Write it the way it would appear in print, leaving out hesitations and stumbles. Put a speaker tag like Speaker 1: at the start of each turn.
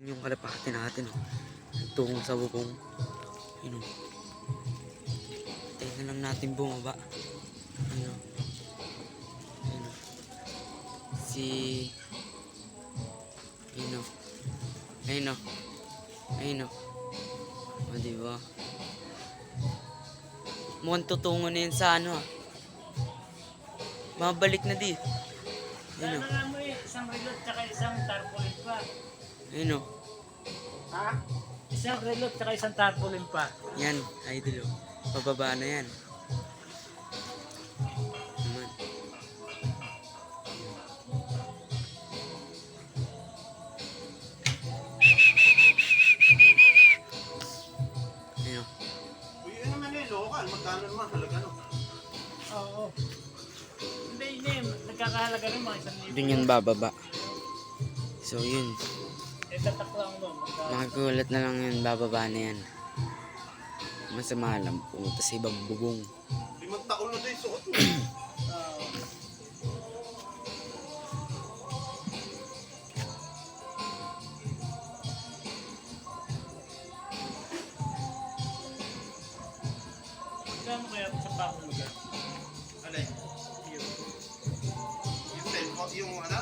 Speaker 1: Yung kalapati natin, oh. Tungong sa bubong. Yun, oh. Tayo na lang natin bumaba. Yun, oh. Yun, oh. Yun, oh. Ayun, oh. Ayun, oh. O, diba? Mukhang tutungo na yan sa ano, ah. Mabalik na di. Ayun, oh.
Speaker 2: Sana nga mo isang reload tsaka isang tarpaulin pa.
Speaker 1: Ayun, oh.
Speaker 2: Ha? Isang reload tsaka isang tarpaulin pa.
Speaker 1: Yan, idol, oh. Pababa na yan. Naman. Ayun, oh.
Speaker 3: Uy, yun naman eh, local. Magkano naman, halaga no?
Speaker 2: Oo. Hindi. Nagkakahalaga rin mga 1,000.
Speaker 1: Doon yan bababa. So, yun.
Speaker 2: Tatak lang mo.
Speaker 1: Makagulat na lang yun, bababa na yan. Masama lang, pumunta sa ibang bubong.
Speaker 3: 5 taon na din suot mo.
Speaker 2: Magkano kaya sa pakong lugar?
Speaker 3: Alay. Yung cellphone, yung ano?